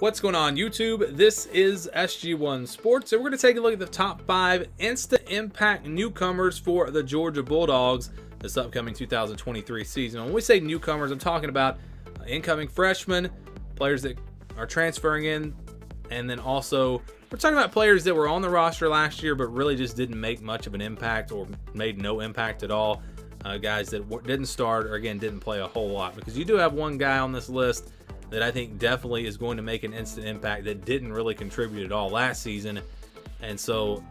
What's going on, YouTube? This is SG1 Sports, and we're going to take a look at the top 5 instant impact newcomers for the Georgia Bulldogs this upcoming 2023 season. When we say newcomers, I'm talking about incoming freshmen, players that are transferring in, and then also we're talking about players that were on the roster last year but really just didn't make much of an impact or made no impact at all. Guys that didn't start or, again, didn't play a whole lot, because you do have one guy on this list that I think definitely is going to make an instant impact that didn't really contribute at all last season. And so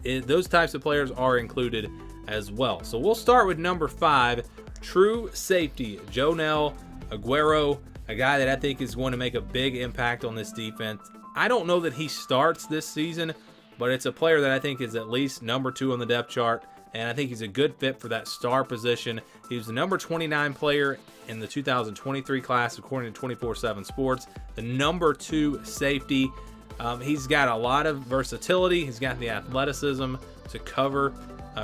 those types of players are included as well. So we'll start with number 5, true safety, Jonelle Aguero, a guy that I think is going to make a big impact on this defense. I don't know that he starts this season, but it's a player that I think is at least number 2 on the depth chart, and I think he's a good fit for that star position. He was the number 29 player in the 2023 class, according to 24/7 Sports, the number 2 safety. He's got a lot of versatility. He's got the athleticism to cover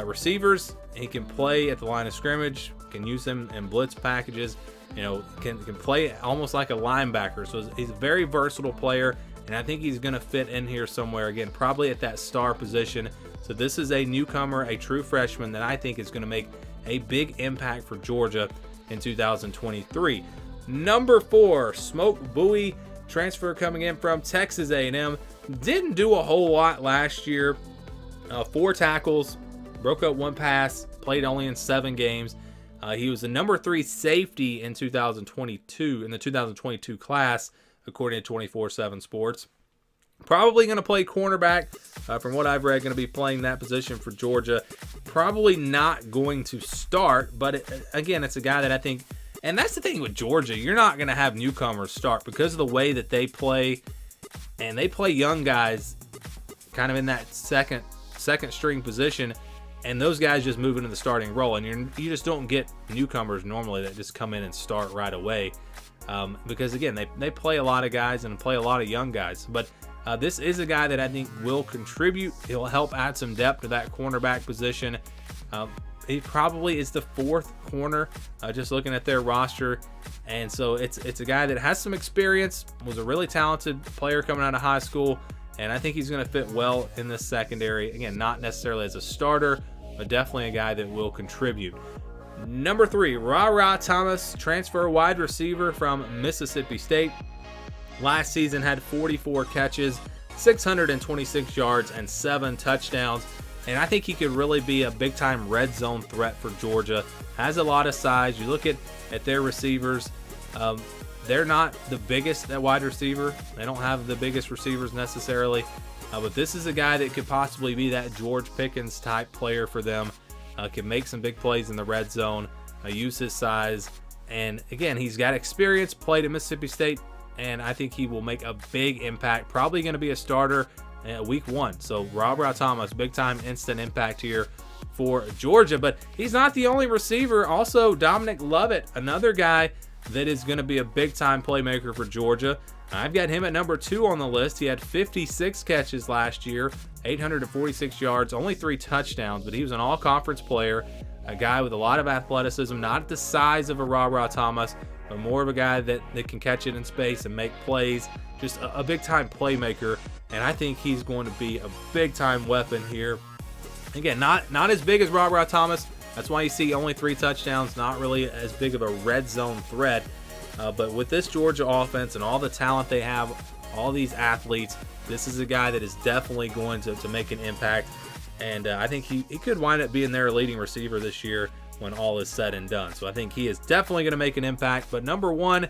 receivers. He can play at the line of scrimmage, can use them in blitz packages, can play almost like a linebacker. So he's a very versatile player, and I think he's going to fit in here somewhere, again, probably at that star position. So this is a newcomer, a true freshman that I think is going to make a big impact for Georgia in 2023. Number 4, Smoke Bowie, transfer coming in from Texas A&M. Didn't do a whole lot last year. 4 tackles, broke up 1 pass, played only in 7 games. He was the number 3 safety in 2022, in the 2022 class, according to 24/7 Sports. Probably going to play cornerback. From what I've read, going to be playing that position for Georgia. Probably not going to start, but again, it's a guy that I think, and that's the thing with Georgia, you're not going to have newcomers start because of the way that they play, and they play young guys kind of in that second string position, and those guys just move into the starting role, and you just don't get newcomers normally that just come in and start right away, because again, they play a lot of guys and play a lot of young guys. But this is a guy that I think will contribute. He'll help add some depth to that cornerback position. He probably is the 4th corner, just looking at their roster. And so it's a guy that has some experience, was a really talented player coming out of high school, and I think he's going to fit well in this secondary. Again, not necessarily as a starter, but definitely a guy that will contribute. Number 3, Ra Thomas, transfer wide receiver from Mississippi State. Last season had 44 catches, 626 yards, and 7 touchdowns. And I think he could really be a big-time red zone threat for Georgia. Has a lot of size. You look at their receivers. They're not the biggest at wide receiver. They don't have the biggest receivers necessarily. But this is a guy that could possibly be that George Pickens type player for them. Can make some big plays in the red zone. Use his size. And again, he's got experience, played at Mississippi State, and I think he will make a big impact. Probably going to be a starter week 1. So Ra Thomas, big time instant impact here for Georgia. But he's not the only receiver. Also, Dominic Lovett, another guy that is going to be a big time playmaker for Georgia. I've got him at number 2 on the list. He had 56 catches last year, 846 yards, only 3 touchdowns, but he was an all-conference player, a guy with a lot of athleticism, not the size of a Ra Thomas, but more of a guy that can catch it in space and make plays, just a big-time playmaker, and I think he's going to be a big-time weapon here. Again, not as big as Ra Thomas. That's why you see only 3 touchdowns, not really as big of a red zone threat. But with this Georgia offense and all the talent they have, all these athletes, this is a guy that is definitely going to make an impact. And I think he could wind up being their leading receiver this year when all is said and done. So I think he is definitely going to make an impact. But number 1,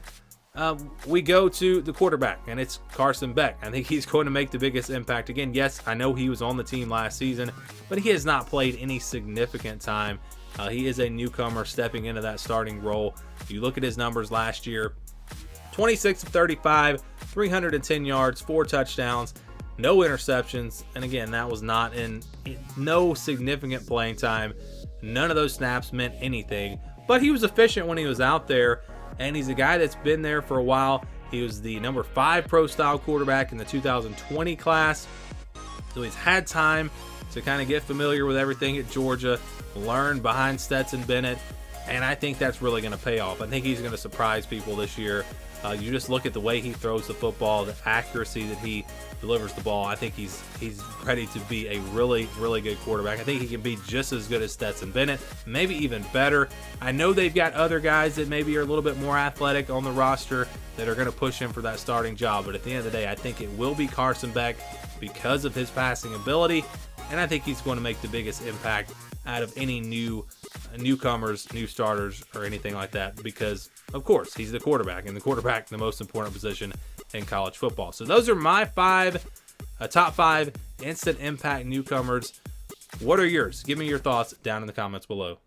we go to the quarterback, and it's Carson Beck. I think he's going to make the biggest impact. Again, yes, I know he was on the team last season, but he has not played any significant time. He is a newcomer stepping into that starting role. You look at his numbers last year, 26 of 35, 310 yards, 4 touchdowns, no interceptions. And again, that was not in no significant playing time. None of those snaps meant anything, but he was efficient when he was out there, and he's a guy that's been there for a while. He was the number 5 pro-style quarterback in the 2020 class, so he's had time to kind of get familiar with everything at Georgia, learn behind Stetson Bennett, and I think that's really going to pay off. I think he's going to surprise people this year. You just look at the way he throws the football, the accuracy that he delivers the ball. I think he's ready to be a really, really good quarterback. I think he can be just as good as Stetson Bennett, maybe even better. I know they've got other guys that maybe are a little bit more athletic on the roster that are going to push him for that starting job, but at the end of the day, I think it will be Carson Beck because of his passing ability, and I think he's going to make the biggest impact out of any newcomers, new starters, or anything like that, because of course he's the quarterback, and the quarterback the most important position in college football. So those are my top 5 instant impact newcomers. What are yours? Give me your thoughts down in the comments below.